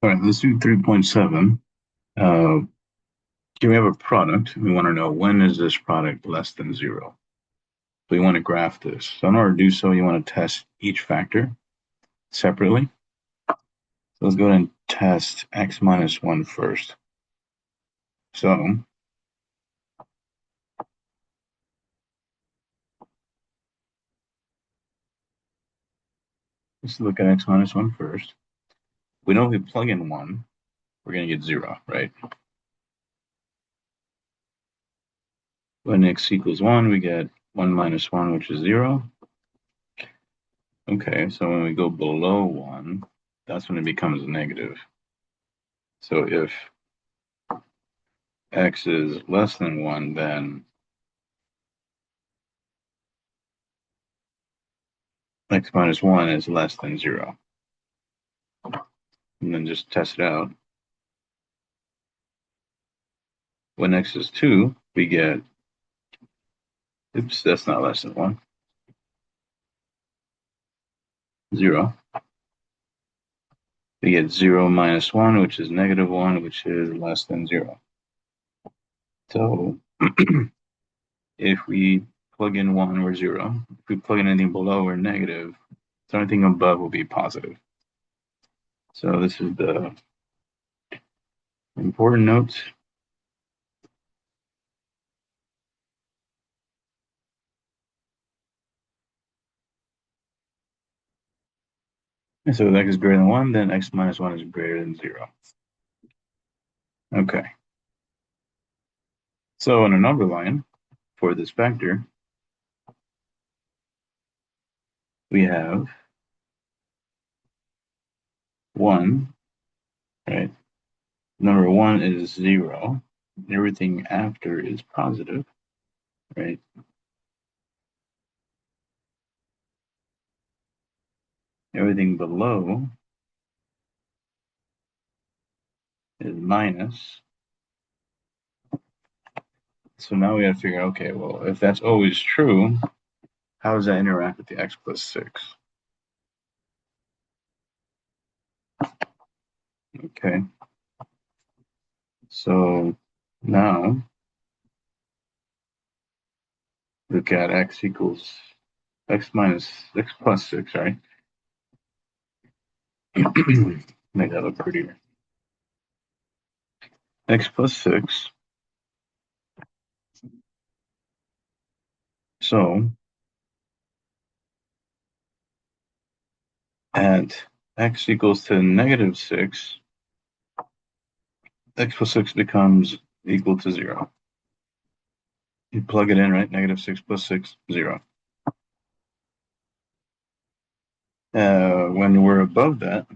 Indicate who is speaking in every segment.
Speaker 1: All right, let's do 3.7. Here we have a product. We want to know when is this product less than zero. So you want to graph this. So in order to do so, you want to test each factor separately. So let's go ahead and test x minus 1 first. So let's look at x minus 1 first. We know if we plug in 1, we're going to get 0, right? When x equals 1, we get 1 minus 1, which is 0. Okay, so when we go below 1, that's when it becomes negative. So if x is less than 1, then x minus 1 is less than 0. And then just test it out. When x is 2, we get, oops, that's not less than 1, 0. We get 0 minus 1, which is negative 1, which is less than 0. So if we plug in 1, we're 0. If we plug in anything below, we're negative. So anything above will be positive. So this is the important notes. And so if x is greater than 1, then x minus 1 is greater than 0. Okay. So in a number line for this factor, we have 1, right? Number 1 is 0. Everything after is positive, right? Everything below is minus. So now we got to figure out, okay, well, if that's always true, how does that interact with the x plus 6? Okay. So now look at x equals x minus x plus 6, right? Make that look prettier. X plus 6. So at x equals to negative 6, x plus 6 becomes equal to 0. You plug it in, right? Negative 6 plus 6, 0. When we're above that,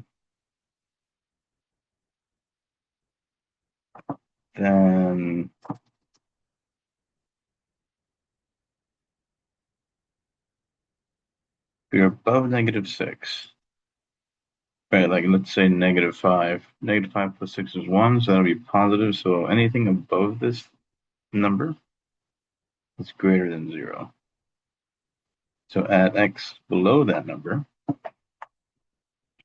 Speaker 1: then we're above negative 6. Right, like let's say negative 5. Negative 5 plus 6 is 1, so that'll be positive. So anything above this number is greater than 0. So at x below that number,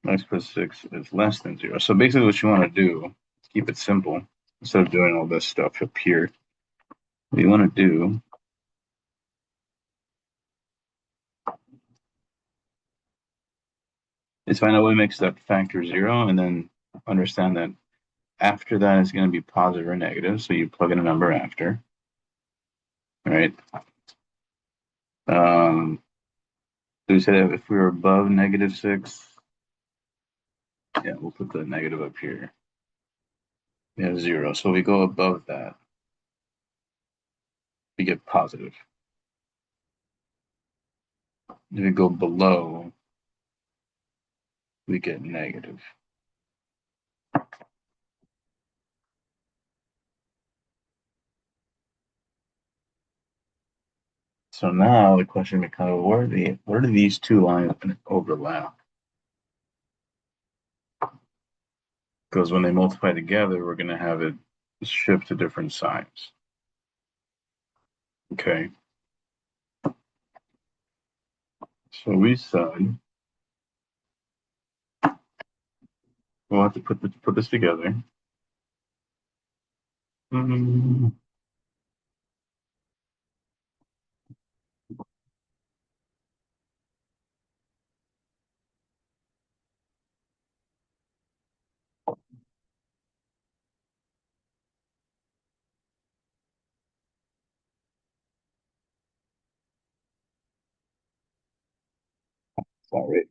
Speaker 1: x plus 6 is less than 0. So basically what you want to do is keep it simple. Instead of doing all this stuff up here, what you want to do is find out what makes that factor 0, and then understand that after that it's going to be positive or negative. So you plug in a number after, right? So we said if we were above negative 6, yeah, we'll put the negative up here. We have 0. So we go above that, we get positive. If we go below, we get negative. So now the question becomes, where do these two lines overlap? Because when they multiply together, we're going to have it shift to different sides. Okay. So we said We'll have to put this together. Mm, sorry.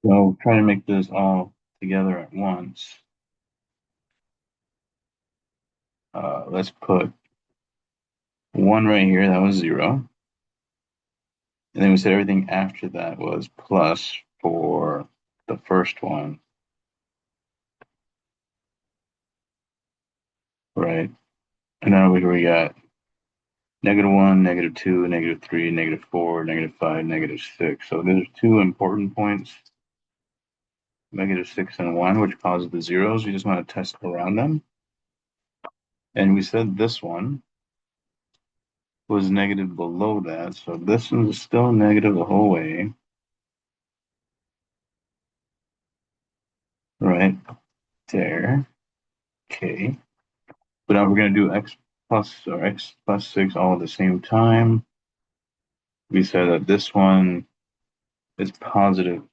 Speaker 1: So try to make this all together at once. Let's put 1 right here. That was 0. And then we said everything after that was plus for the first one, right? And then over here we got -1, -2, -3, -4, -5, -6. So there's two important points, -6 and 1, which causes the zeros. You just want to test around them. And we said this one was negative below that. So this one is still negative the whole way, right there. Okay. But now we're going to do x plus or x plus 6 all at the same time. We said that this one is positive.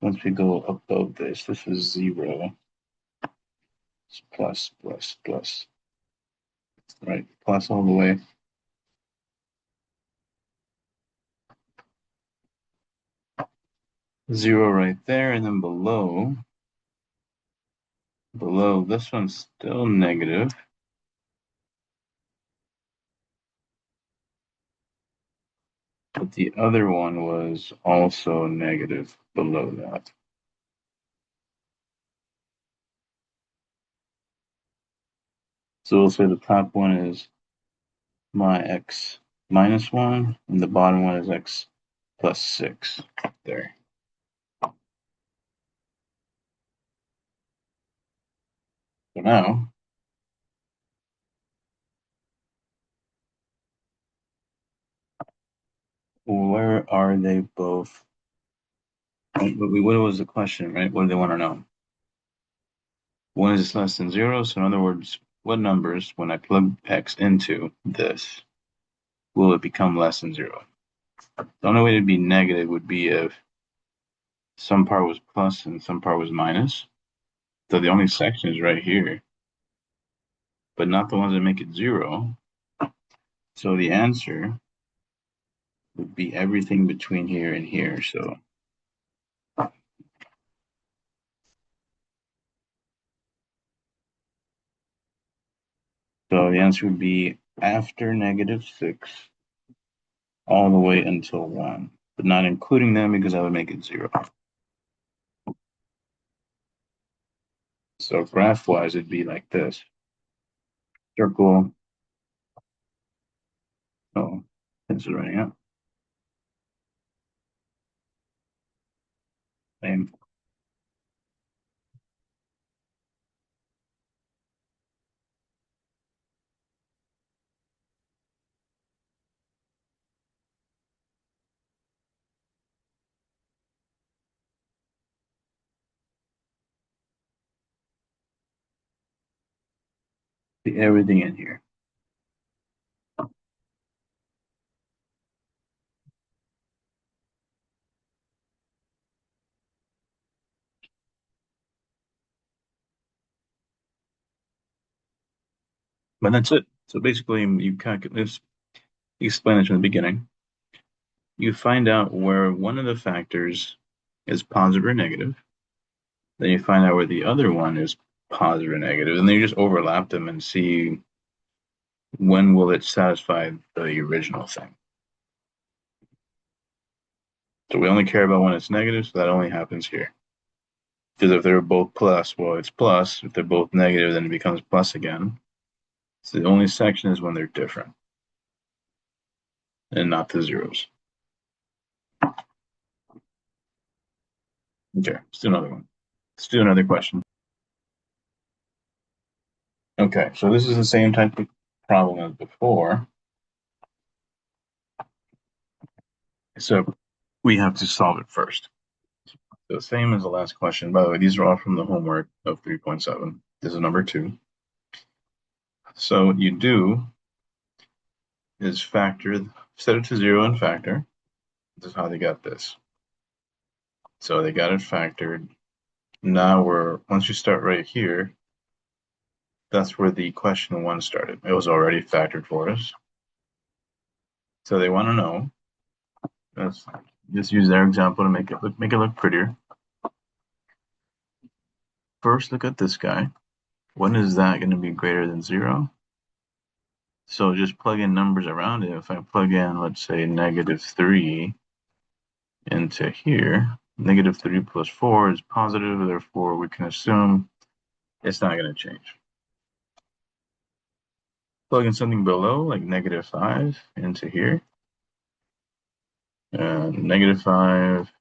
Speaker 1: Once we go above this, this is 0. It's plus, plus, plus, right? Plus all the way. 0 right there. And then below this one's still negative. But the other one was also negative below that. So we'll say the top one is my x minus 1, and the bottom one is x plus 6. There. So now, where are they both? What was the question, right? What do they want to know? When is this less than 0? So in other words, what numbers, when I plug x into this, will it become less than 0? The only way to be negative would be if some part was plus and some part was minus. So the only section is right here, but not the ones that make it 0. So the answer would be everything between here and here. So the answer would be after -6 all the way until 1, but not including them because that would make it 0. So graph-wise, it'd be like this. Circle. Oh, this is running out. Same. See everything in here. But that's it. So basically, you calculate this, explain it from the beginning. You find out where one of the factors is positive or negative. Then you find out where the other one is positive or negative, and then you just overlap them and see when will it satisfy the original thing. So we only care about when it's negative, so that only happens here. Because if they're both plus, well, it's plus. If they're both negative, then it becomes plus again. So the only section is when they're different and not the zeros. Okay, let's do another one. Let's do another question. Okay, so this is the same type of problem as before. So we have to solve it first. So same as the last question. By the way, these are all from the homework of 3.7. This is number 2. So what you do is set it to 0 and factor. This is how they got this. So they got it factored. Now once you start right here, that's where the question 1 started. It was already factored for us. So they want to know, let's just use their example to make it look prettier. First, look at this guy. When is that going to be greater than 0? So just plug in numbers around it. If I plug in, let's say, -3 into here, -3 plus 4 is positive, therefore we can assume it's not going to change. Plug in something below, like -5 into here. -5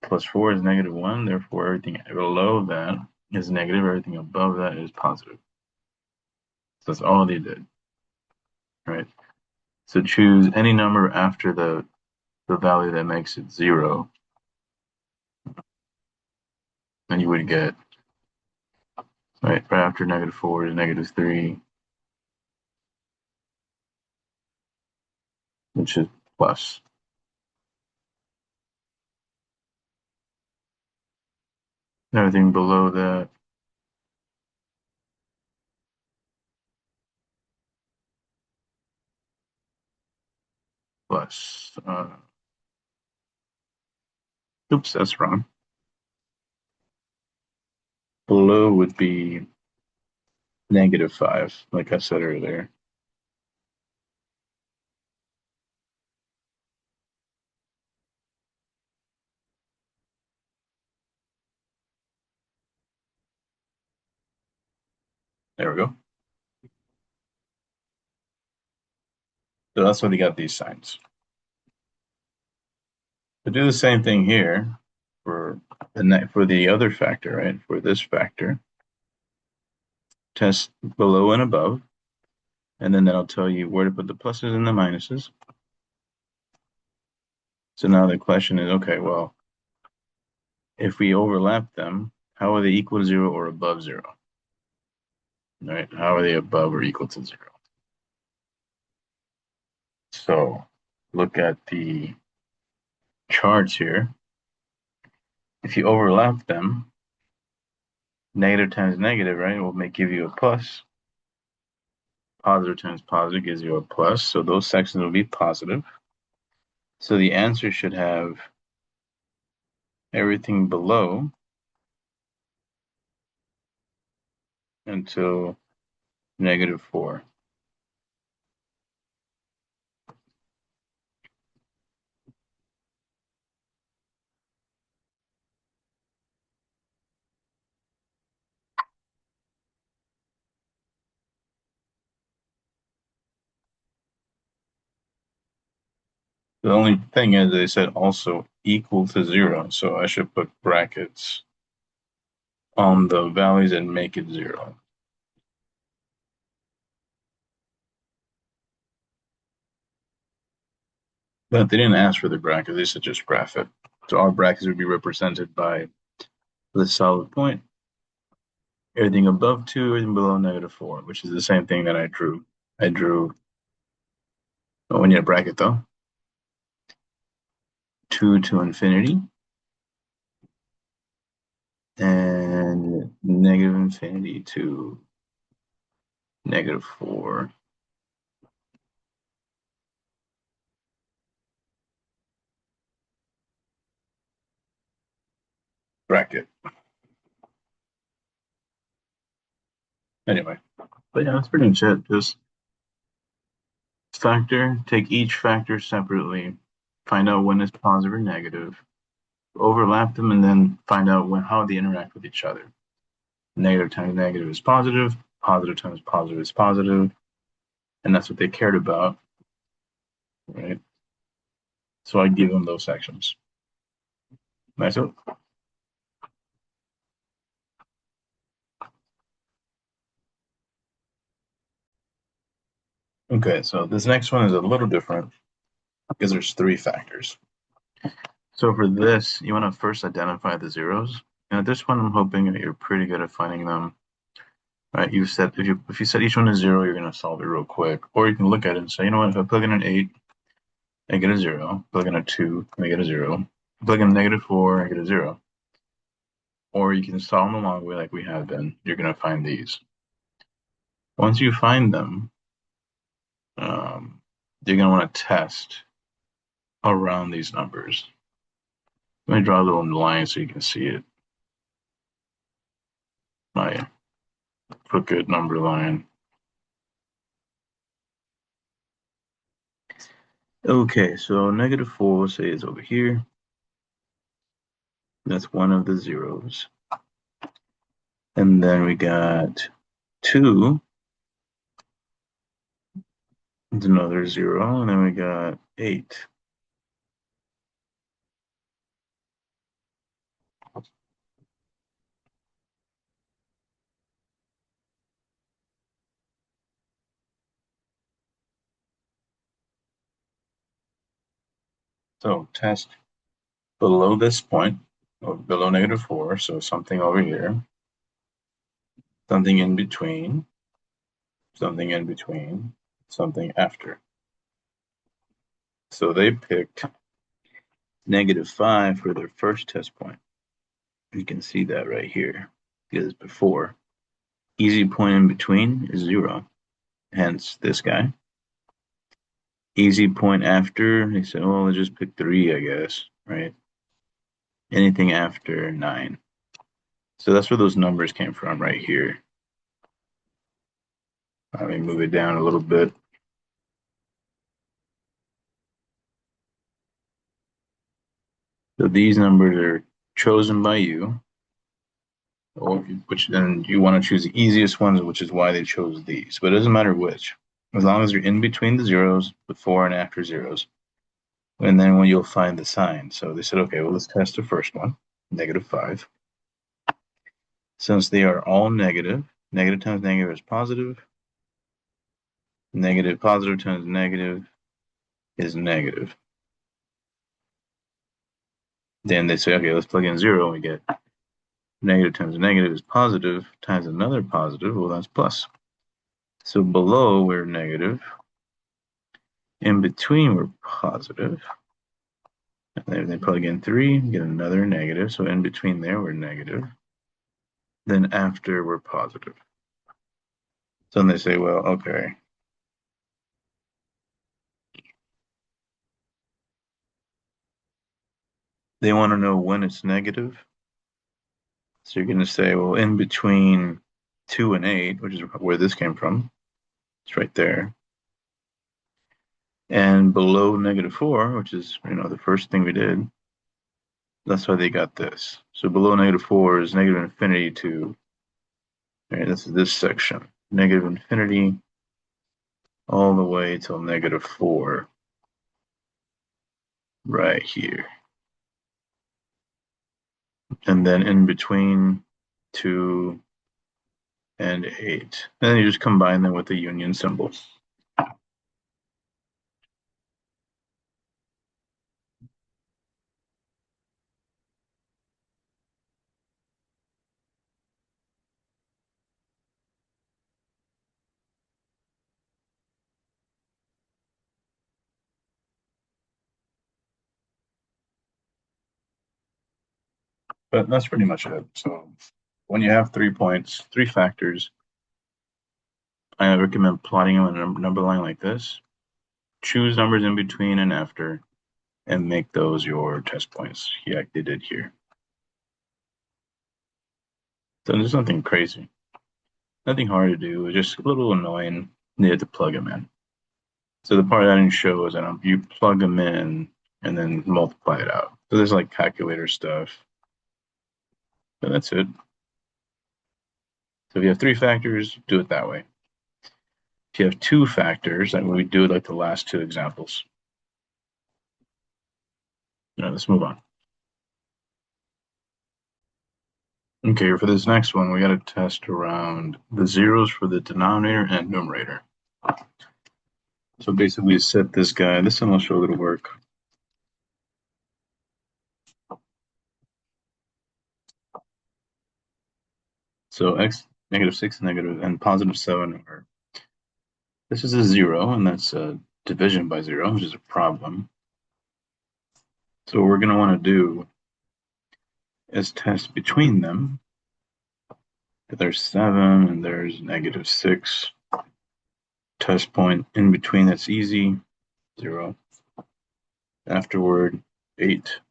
Speaker 1: plus 4 is -1, therefore everything below that is negative, everything above that is positive. So that's all they did, right? So choose any number after the value that makes it 0, and you would get, right after -4 is -3, which is plus. Everything below that plus. Oops, that's wrong. Below would be -5, like I said earlier. There we go. So that's why they got these signs. To do the same thing here for the other factor, right? For this factor, test below and above, and then that'll tell you where to put the pluses and the minuses. So now the question is, okay, well, if we overlap them, how are they equal to 0 or above 0? Right? How are they above or equal to 0? So look at the charts here. If you overlap them, negative times negative, right, will give you a plus. Positive times positive gives you a plus. So those sections will be positive. So the answer should have everything below until -4. The only thing is they said also equal to 0. So I should put brackets on the values and make it 0. But they didn't ask for the bracket, they said just graph it. So our brackets would be represented by the solid point, everything above 2, everything below -4, which is the same thing that I drew. Oh, we need a bracket though. 2 to infinity, and -infinity to -4. Bracket. Anyway, but yeah, that's pretty much it. Just take each factor separately, find out when it's positive or negative, overlap them, and then find out how they interact with each other. Negative times negative is positive, positive times positive is positive, and that's what they cared about, right? So I give them those sections. Nice. Okay, so this next one is a little different because there's three factors. So for this, you want to first identify the zeros. And at this one, I'm hoping that you're pretty good at finding them. Right? You set if you set each one to zero, you're gonna solve it real quick. Or you can look at it and say, you know what, if I plug in an 8, I get a 0. Plug in a 2, I get a 0. Plug in a -4, I get a 0. Or you can solve them the long way like we have been. You're gonna find these. Once you find them, you're gonna want to test around these numbers. Let me draw a little line so you can see it. My crooked number line. Okay, so -4, we'll say, is over here. That's one of the zeros. And then we got 2. It's another 0. And then we got 8. So test below this point, or below -4, so something over here, something in between, something in between, something after. So they picked -5 for their first test point. You can see that right here, because before. Easy point in between is 0, hence this guy. Easy point after, they said, well, let's just pick 3, I guess, right? Anything after 9. So that's where those numbers came from right here. Let me move it down a little bit. So these numbers are chosen by you, or which then you want to choose the easiest ones, which is why they chose these. But it doesn't matter which, as long as you're in between the zeros, before and after zeros, and then when you'll find the sign. So they said, okay, well, let's test the first one, -5. Since they are all negative, negative times negative is positive. Negative positive times negative is negative. Then they say, okay, let's plug in 0, and we get negative times negative is positive times another positive. Well, that's plus. So below we're negative. In between we're positive. And then they plug in 3, get another negative. So in between there we're negative. Then after we're positive. So then they say, well, okay. They want to know when it's negative. So you're going to say, well, in between 2 and 8, which is where this came from, it's right there. And below -4, which is, the first thing we did, that's why they got this. So below -4 is negative infinity to, right, this is this section, negative infinity all the way till -4, right here. And then in between 2 and 8. And then you just combine them with the union symbol. But that's pretty much it. So when you have 3 points, 3 factors, I recommend plotting them on a number line like this. Choose numbers in between and after, and make those your test points. Yeah, they did here. So there's nothing crazy, nothing hard to do. It's just a little annoying. You have to plug them in. So the part I didn't show is that you plug them in and then multiply it out. So there's like calculator stuff. And that's it. So if you have 3 factors, do it that way. If you have 2 factors, then we do it like the last 2 examples. Let's move on. Okay, for this next one, we got to test around the zeros for the denominator and numerator. So basically we set this guy, this one will show it'll work. So x, -6, negative, and +7 are, this is a 0, and that's a division by 0, which is a problem. So what we're going to want to do is test between them. If there's 7 and there's -6. Test point in between, that's easy, 0. Afterward, 8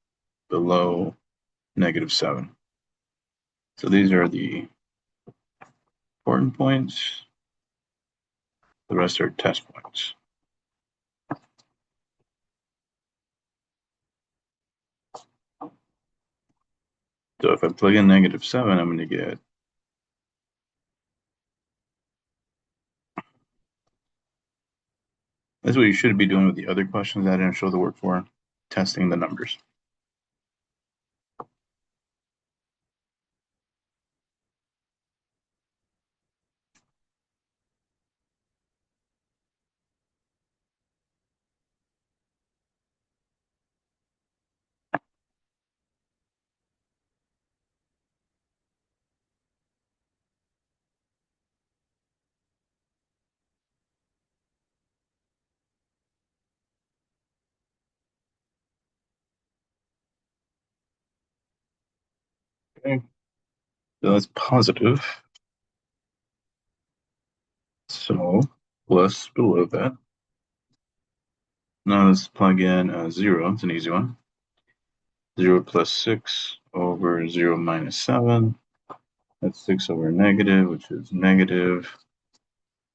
Speaker 1: below -7. So these are the important points. The rest are test points. So if I plug in -7, I'm going to get that's what you should be doing with the other questions that I didn't show the work for, testing the numbers. Okay, so that's positive. So plus below that. Now let's plug in 0. It's an easy one. 0 plus 6 over 0 minus 7. That's 6 over negative, which is negative.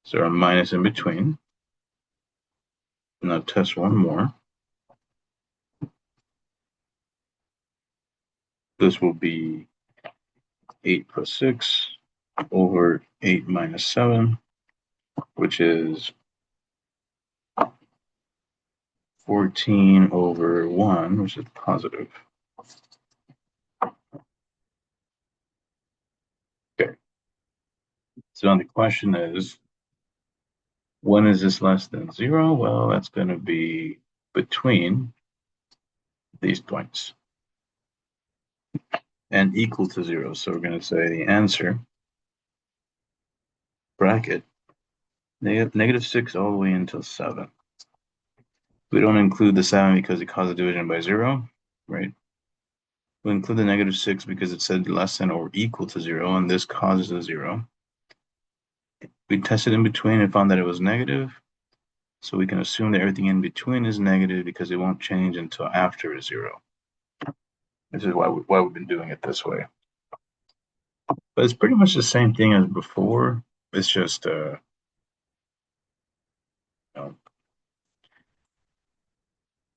Speaker 1: So our minus in between. Now test one more. This will be 8 plus 6 over 8 minus 7, which is 14 over 1, which is positive. Okay. So now the question is, when is this less than 0? Well, that's going to be between these points and equal to 0. So we're going to say the answer, bracket, -6 all the way until 7. We don't include the 7 because it caused a division by 0, right? We include the -6 because it said less than or equal to 0, and this causes a 0. We tested in between and found that it was negative, so we can assume that everything in between is negative because it won't change until after 0. This is why we've been doing it this way. But it's pretty much the same thing as before. It's just, we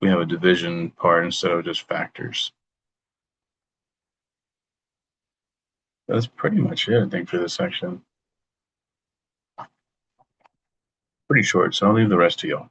Speaker 1: have a division part instead of just factors. That's pretty much it, I think, for this section. Pretty short, so I'll leave the rest to y'all.